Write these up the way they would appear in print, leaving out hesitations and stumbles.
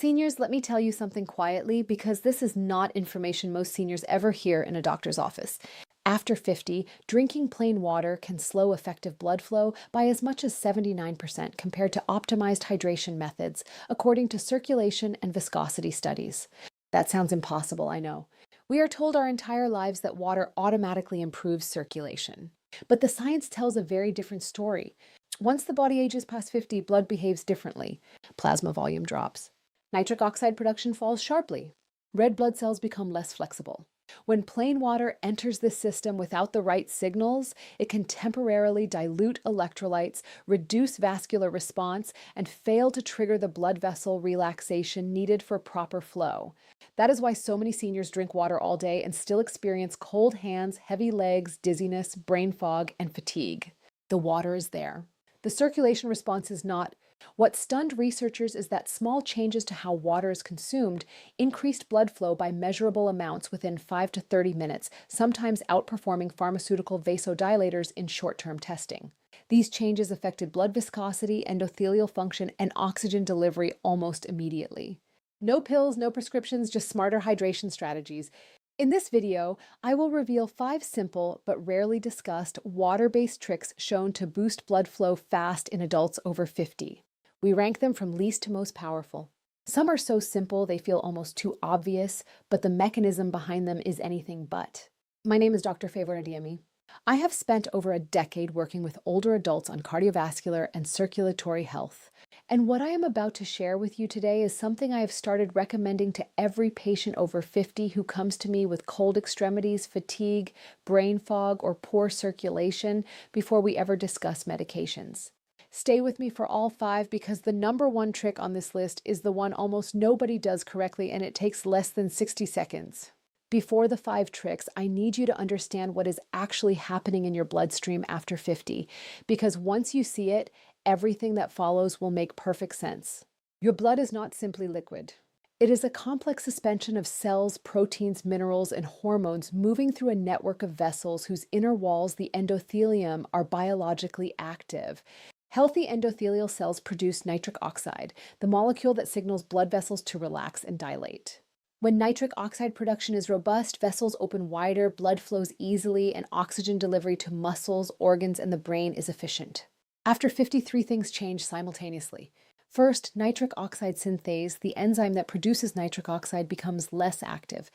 Seniors, let me tell you something quietly because this is not information most seniors ever hear in a doctor's office. After 50, drinking plain water can slow effective blood flow by as much as 79% compared to optimized hydration methods, according to circulation and viscosity studies. That sounds impossible, I know. We are told our entire lives that water automatically improves circulation. But the science tells a very different story. Once the body ages past 50, blood behaves differently. Plasma volume drops. Nitric oxide production falls sharply. Red blood cells become less flexible. When plain water enters the system without the right signals, it can temporarily dilute electrolytes, reduce vascular response, and fail to trigger the blood vessel relaxation needed for proper flow. That is why so many seniors drink water all day and still experience cold hands, heavy legs, dizziness, brain fog, and fatigue. The water is there. The circulation response is not. What stunned researchers is that small changes to how water is consumed increased blood flow by measurable amounts within 5 to 30 minutes, sometimes outperforming pharmaceutical vasodilators in short-term testing. These changes affected blood viscosity, endothelial function, and oxygen delivery almost immediately. No pills, no prescriptions, just smarter hydration strategies. In this video, I will reveal 5 simple but rarely discussed water-based tricks shown to boost blood flow fast in adults over 50. We rank them from least to most powerful. Some are so simple they feel almost too obvious, but the mechanism behind them is anything but. My name is Dr. Favor Adiemi. I have spent over a decade working with older adults on cardiovascular and circulatory health. And what I am about to share with you today is something I have started recommending to every patient over 50 who comes to me with cold extremities, fatigue, brain fog, or poor circulation before we ever discuss medications. Stay with me for all 5 because the number 1 trick on this list is the one almost nobody does correctly, and it takes less than 60 seconds. Before the 5 tricks, I need you to understand what is actually happening in your bloodstream after 50, because once you see it, everything that follows will make perfect sense. Your blood is not simply liquid. It is a complex suspension of cells, proteins, minerals, and hormones moving through a network of vessels whose inner walls, the endothelium, are biologically active. Healthy endothelial cells produce nitric oxide, the molecule that signals blood vessels to relax and dilate. When nitric oxide production is robust, vessels open wider, blood flows easily, and oxygen delivery to muscles, organs, and the brain is efficient. After 53 things change simultaneously. First, nitric oxide synthase, the enzyme that produces nitric oxide, becomes less active.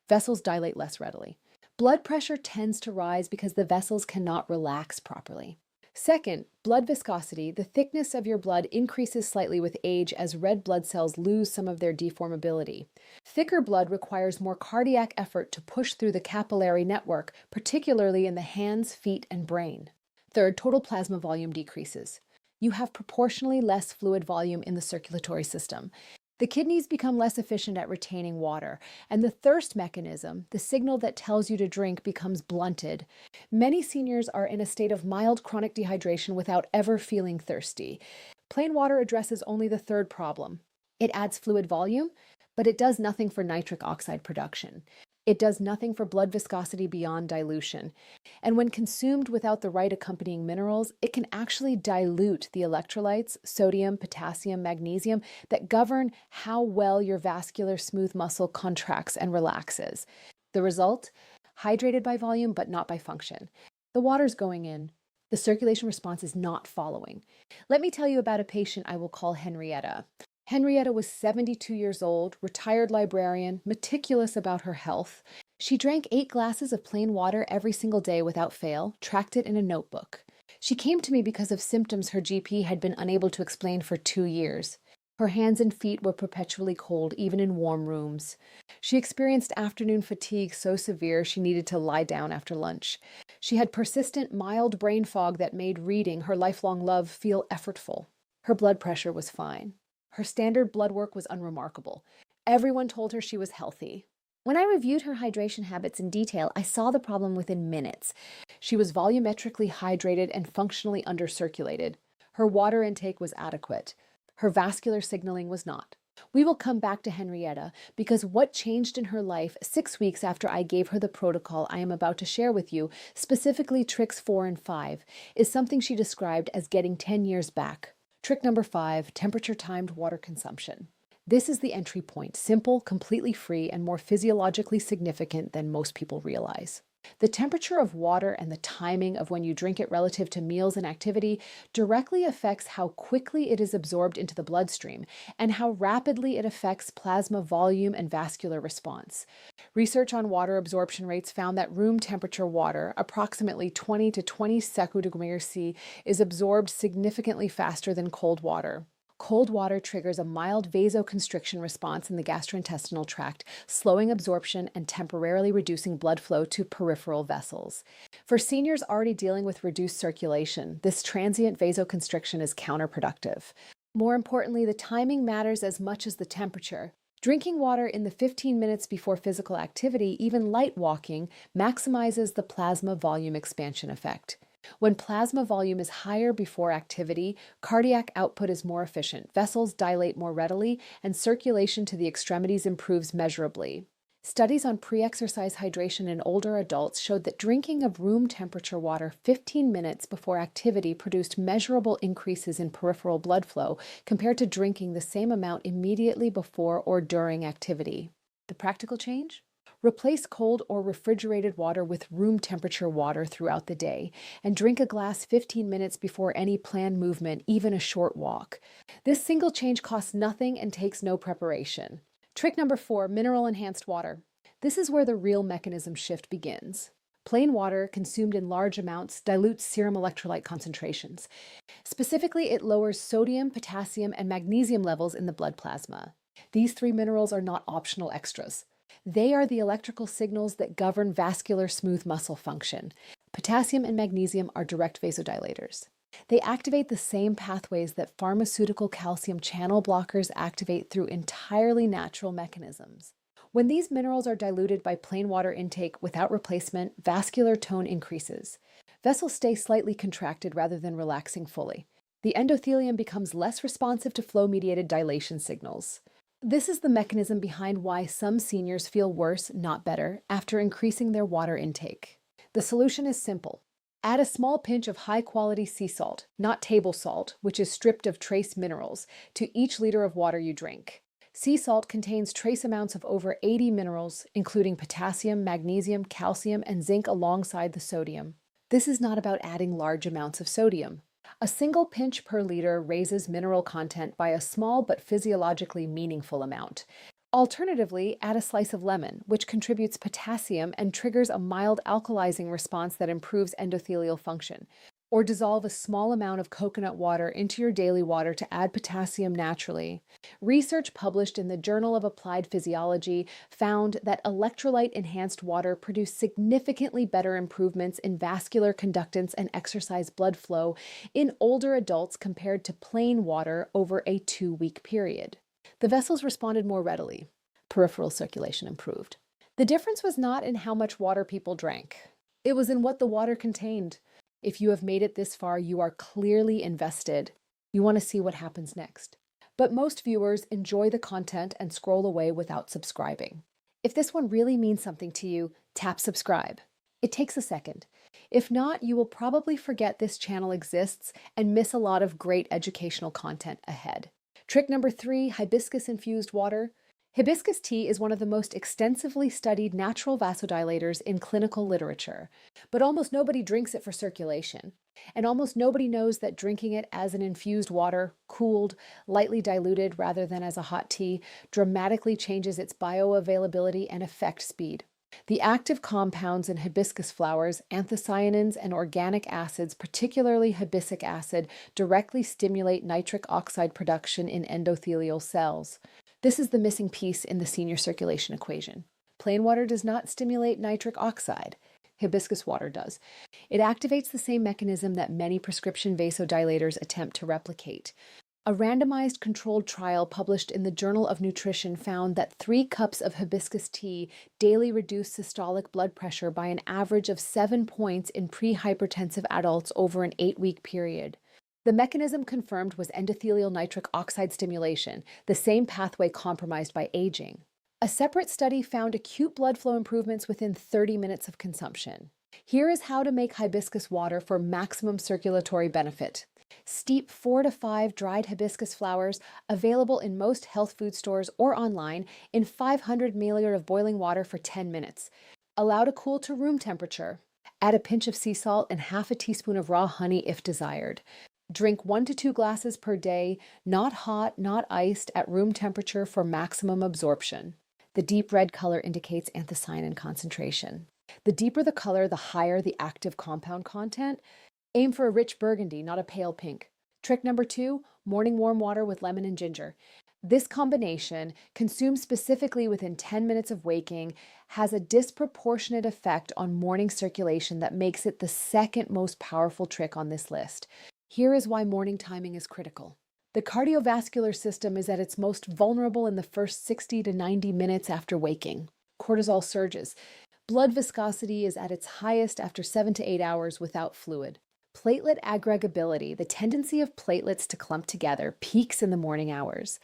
Vessels dilate less readily. Blood pressure tends to rise because the vessels cannot relax properly. Second, blood viscosity, the thickness of your blood increases slightly with age as red blood cells lose some of their deformability. Thicker blood requires more cardiac effort to push through the capillary network, particularly in the hands, feet, and brain. Third, total plasma volume decreases. You have proportionally less fluid volume in the circulatory system. The kidneys become less efficient at retaining water, and the thirst mechanism, the signal that tells you to drink, becomes blunted. Many seniors are in a state of mild chronic dehydration without ever feeling thirsty. Plain water addresses only the third problem. It adds fluid volume, but it does nothing for nitric oxide production. It does nothing for blood viscosity beyond dilution. And when consumed without the right accompanying minerals, it can actually dilute the electrolytes, sodium, potassium, magnesium, that govern how well your vascular smooth muscle contracts and relaxes. The result? Hydrated by volume, but not by function. The water's going in. The circulation response is not following. Let me tell you about a patient I will call Henrietta. Henrietta was 72 years old, retired librarian, meticulous about her health. She drank 8 glasses of plain water every single day without fail, tracked it in a notebook. She came to me because of symptoms her GP had been unable to explain for 2 years. Her hands and feet were perpetually cold, even in warm rooms. She experienced afternoon fatigue so severe she needed to lie down after lunch. She had persistent, mild brain fog that made reading, her lifelong love, feel effortful. Her blood pressure was fine. Her standard blood work was unremarkable. Everyone told her she was healthy. When I reviewed her hydration habits in detail, I saw the problem within minutes. She was volumetrically hydrated and functionally undercirculated. Her water intake was adequate. Her vascular signaling was not. We will come back to Henrietta because what changed in her life 6 weeks after I gave her the protocol I am about to share with you, specifically tricks 4 and 5, is something she described as getting 10 years back. Trick number 5, temperature-timed water consumption. This is the entry point, simple, completely free, and more physiologically significant than most people realize. The temperature of water and the timing of when you drink it relative to meals and activity directly affects how quickly it is absorbed into the bloodstream and how rapidly it affects plasma volume and vascular response. Research on water absorption rates found that room temperature water, approximately 20 to 20 secondmeter C, is absorbed significantly faster than cold water. Cold water triggers a mild vasoconstriction response in the gastrointestinal tract, slowing absorption and temporarily reducing blood flow to peripheral vessels. For seniors already dealing with reduced circulation, this transient vasoconstriction is counterproductive. More importantly, the timing matters as much as the temperature. Drinking water in the 15 minutes before physical activity, even light walking, maximizes the plasma volume expansion effect. When plasma volume is higher before activity, cardiac output is more efficient, vessels dilate more readily, and circulation to the extremities improves measurably. Studies on pre-exercise hydration in older adults showed that drinking of room temperature water 15 minutes before activity produced measurable increases in peripheral blood flow compared to drinking the same amount immediately before or during activity. The practical change? Replace cold or refrigerated water with room temperature water throughout the day, and drink a glass 15 minutes before any planned movement, even a short walk. This single change costs nothing and takes no preparation. Trick number 4, mineral-enhanced water. This is where the real mechanism shift begins. Plain water, consumed in large amounts, dilutes serum electrolyte concentrations. Specifically, it lowers sodium, potassium, and magnesium levels in the blood plasma. These 3 minerals are not optional extras. They are the electrical signals that govern vascular smooth muscle function. Potassium and magnesium are direct vasodilators. They activate the same pathways that pharmaceutical calcium channel blockers activate through entirely natural mechanisms. When these minerals are diluted by plain water intake without replacement, vascular tone increases. Vessels stay slightly contracted rather than relaxing fully. The endothelium becomes less responsive to flow-mediated dilation signals. This is the mechanism behind why some seniors feel worse, not better, after increasing their water intake. The solution is simple. Add a small pinch of high-quality sea salt, not table salt, which is stripped of trace minerals, to each liter of water you drink. Sea salt contains trace amounts of over 80 minerals, including potassium, magnesium, calcium, and zinc alongside the sodium. This is not about adding large amounts of sodium. A single pinch per liter raises mineral content by a small but physiologically meaningful amount. Alternatively, add a slice of lemon, which contributes potassium and triggers a mild alkalizing response that improves endothelial function. Or dissolve a small amount of coconut water into your daily water to add potassium naturally. Research published in the Journal of Applied Physiology found that electrolyte-enhanced water produced significantly better improvements in vascular conductance and exercise blood flow in older adults compared to plain water over a 2-week period. The vessels responded more readily. Peripheral circulation improved. The difference was not in how much water people drank. It was in what the water contained. If you have made it this far, you are clearly invested. You want to see what happens next. But most viewers enjoy the content and scroll away without subscribing. If this one really means something to you, tap subscribe. It takes a second. If not, you will probably forget this channel exists and miss a lot of great educational content ahead. Trick number 3, hibiscus-infused water. Hibiscus tea is one of the most extensively studied natural vasodilators in clinical literature, but almost nobody drinks it for circulation. And almost nobody knows that drinking it as an infused water, cooled, lightly diluted rather than as a hot tea, dramatically changes its bioavailability and effect speed. The active compounds in hibiscus flowers, anthocyanins, and organic acids, particularly hibiscus acid, directly stimulate nitric oxide production in endothelial cells. This is the missing piece in the senior circulation equation. Plain water does not stimulate nitric oxide. Hibiscus water does. It activates the same mechanism that many prescription vasodilators attempt to replicate. A randomized controlled trial published in the Journal of Nutrition found that 3 cups of hibiscus tea daily reduced systolic blood pressure by an average of 7 points in pre-hypertensive adults over an 8-week period. The mechanism confirmed was endothelial nitric oxide stimulation, the same pathway compromised by aging. A separate study found acute blood flow improvements within 30 minutes of consumption. Here is how to make hibiscus water for maximum circulatory benefit. Steep 4 to 5 dried hibiscus flowers, available in most health food stores or online, in 500 milliliters of boiling water for 10 minutes. Allow to cool to room temperature. Add a pinch of sea salt and half a teaspoon of raw honey if desired. Drink 1 to 2 glasses per day, not hot, not iced, at room temperature for maximum absorption. The deep red color indicates anthocyanin concentration. The deeper the color, the higher the active compound content. Aim for a rich burgundy, not a pale pink. Trick number 2, morning warm water with lemon and ginger. This combination, consumed specifically within 10 minutes of waking, has a disproportionate effect on morning circulation that makes it the second most powerful trick on this list. Here is why morning timing is critical. The cardiovascular system is at its most vulnerable in the first 60 to 90 minutes after waking. Cortisol surges. Blood viscosity is at its highest after 7 to 8 hours without fluid. Platelet aggregability, the tendency of platelets to clump together, peaks in the morning hours.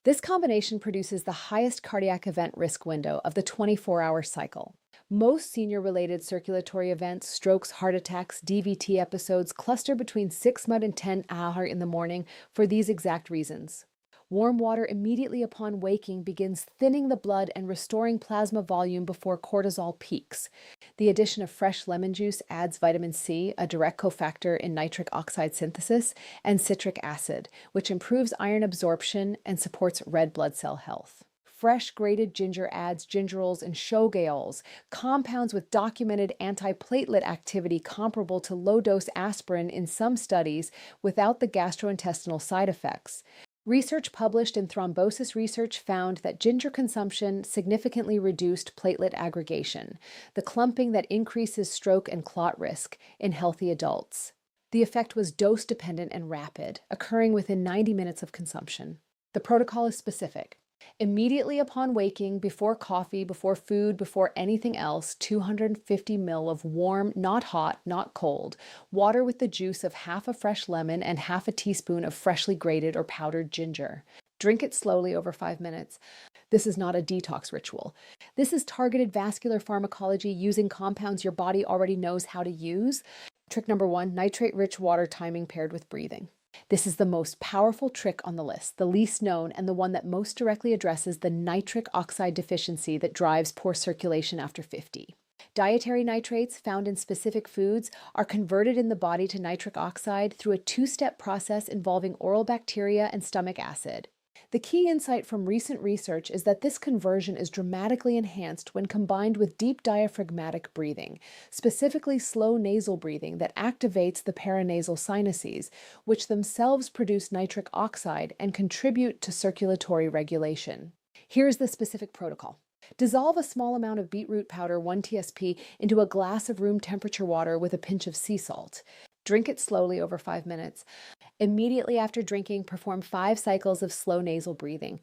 This combination produces the highest cardiac event risk window of the 24-hour cycle. Most senior-related circulatory events, strokes, heart attacks, DVT episodes, cluster between 6 and 10 hours in the morning for these exact reasons. Warm water immediately upon waking begins thinning the blood and restoring plasma volume before cortisol peaks. The addition of fresh lemon juice adds vitamin C, a direct cofactor in nitric oxide synthesis, and citric acid, which improves iron absorption and supports red blood cell health. Fresh grated ginger adds gingerols and shogaols, compounds with documented antiplatelet activity comparable to low-dose aspirin in some studies without the gastrointestinal side effects. Research published in Thrombosis Research found that ginger consumption significantly reduced platelet aggregation, the clumping that increases stroke and clot risk in healthy adults. The effect was dose-dependent and rapid, occurring within 90 minutes of consumption. The protocol is specific. Immediately upon waking, before coffee, before food, before anything else, 250 ml of warm, not hot, not cold, water with the juice of half a fresh lemon and half a teaspoon of freshly grated or powdered ginger. Drink it slowly over 5 minutes. This is not a detox ritual. This is targeted vascular pharmacology using compounds your body already knows how to use. Trick number 1, nitrate-rich water timing paired with breathing. This is the most powerful trick on the list, the least known, and the one that most directly addresses the nitric oxide deficiency that drives poor circulation after 50. Dietary nitrates found in specific foods are converted in the body to nitric oxide through a 2-step process involving oral bacteria and stomach acid. The key insight from recent research is that this conversion is dramatically enhanced when combined with deep diaphragmatic breathing, specifically slow nasal breathing that activates the paranasal sinuses, which themselves produce nitric oxide and contribute to circulatory regulation. Here's the specific protocol. Dissolve a small amount of beetroot powder, 1 TSP, into a glass of room temperature water with a pinch of sea salt. Drink it slowly over 5 minutes. Immediately after drinking, perform 5 cycles of slow nasal breathing.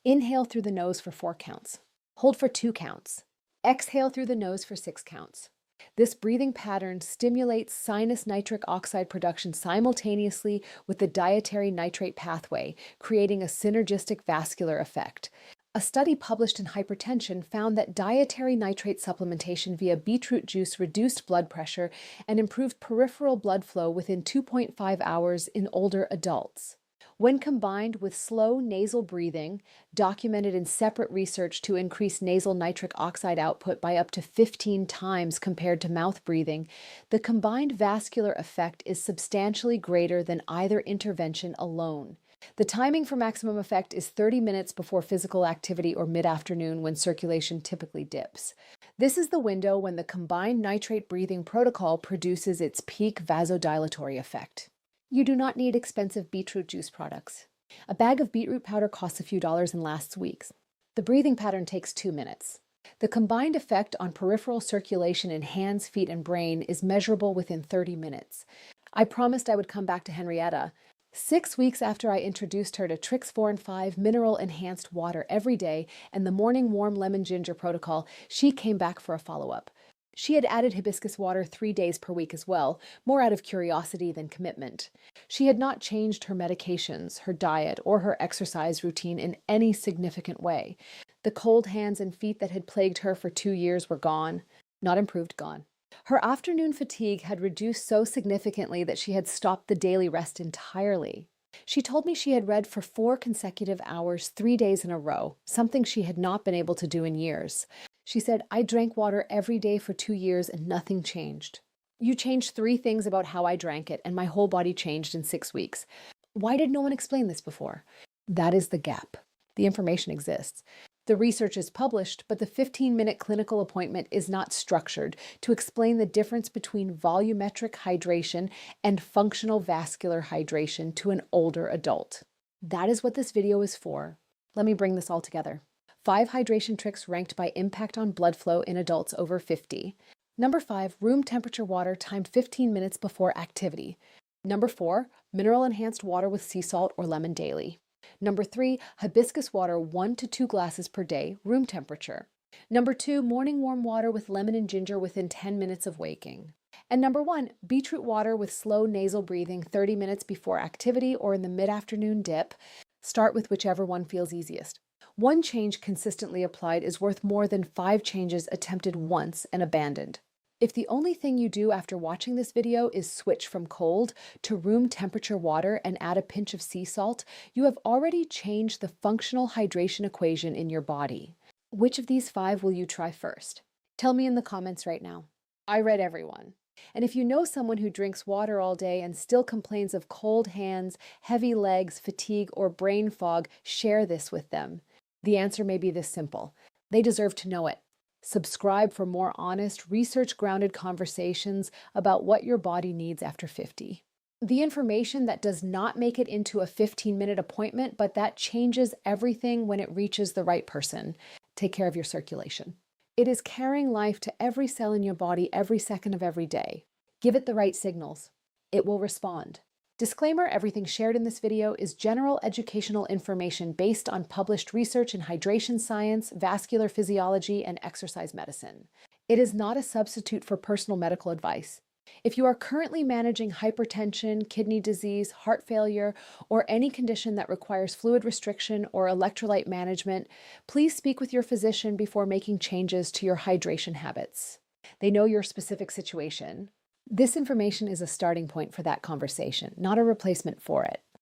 Inhale through the nose for 4 counts. Hold for 2 counts. Exhale through the nose for 6 counts. This breathing pattern stimulates sinus nitric oxide production simultaneously with the dietary nitrate pathway, creating a synergistic vascular effect. A study published in Hypertension found that dietary nitrate supplementation via beetroot juice reduced blood pressure and improved peripheral blood flow within 2.5 hours in older adults. When combined with slow nasal breathing, documented in separate research to increase nasal nitric oxide output by up to 15 times compared to mouth breathing, the combined vascular effect is substantially greater than either intervention alone. The timing for maximum effect is 30 minutes before physical activity or mid-afternoon when circulation typically dips. This is the window when the combined nitrate breathing protocol produces its peak vasodilatory effect. You do not need expensive beetroot juice products. A bag of beetroot powder costs a few dollars and lasts weeks. The breathing pattern takes 2 minutes. The combined effect on peripheral circulation in hands, feet, and brain is measurable within 30 minutes. I promised I would come back to Henrietta. 6 weeks after I introduced her to Tricks 4 and 5 mineral-enhanced water every day and the morning warm lemon ginger protocol, she came back for a follow-up. She had added hibiscus water 3 days per week as well, more out of curiosity than commitment. She had not changed her medications, her diet, or her exercise routine in any significant way. The cold hands and feet that had plagued her for 2 years were gone. Not improved, gone. Her afternoon fatigue had reduced so significantly that she had stopped the daily rest entirely. She told me she had read for 4 consecutive hours, 3 days in a row, something she had not been able to do in years. She said, I drank water every day for 2 years and nothing changed. You changed 3 things about how I drank it, and my whole body changed in 6 weeks. Why did no one explain this before? That is the gap. The information exists. The research is published, but the 15-minute clinical appointment is not structured to explain the difference between volumetric hydration and functional vascular hydration to an older adult. That is what this video is for. Let me bring this all together. 5 hydration tricks ranked by impact on blood flow in adults over 50. Number 5, room temperature water timed 15 minutes before activity. Number 4, mineral-enhanced water with sea salt or lemon daily. Number 3, hibiscus water 1 to 2 glasses per day, room temperature. Number 2, morning warm water with lemon and ginger within 10 minutes of waking. And number 1, beetroot water with slow nasal breathing 30 minutes before activity or in the mid-afternoon dip. Start with whichever one feels easiest. One change consistently applied is worth more than 5 changes attempted once and abandoned. If the only thing you do after watching this video is switch from cold to room temperature water and add a pinch of sea salt, you have already changed the functional hydration equation in your body. Which of these 5 will you try first? Tell me in the comments right now. I read every one. And if you know someone who drinks water all day and still complains of cold hands, heavy legs, fatigue, or brain fog, share this with them. The answer may be this simple. They deserve to know it. Subscribe for more honest, research-grounded conversations about what your body needs after 50. The information that does not make it into a 15-minute appointment, but that changes everything when it reaches the right person. Take care of your circulation. It is carrying life to every cell in your body every second of every day. Give it the right signals. It will respond. Disclaimer, everything shared in this video is general educational information based on published research in hydration science, vascular physiology, and exercise medicine. It is not a substitute for personal medical advice. If you are currently managing hypertension, kidney disease, heart failure, or any condition that requires fluid restriction or electrolyte management, please speak with your physician before making changes to your hydration habits. They know your specific situation. This information is a starting point for that conversation, not a replacement for it.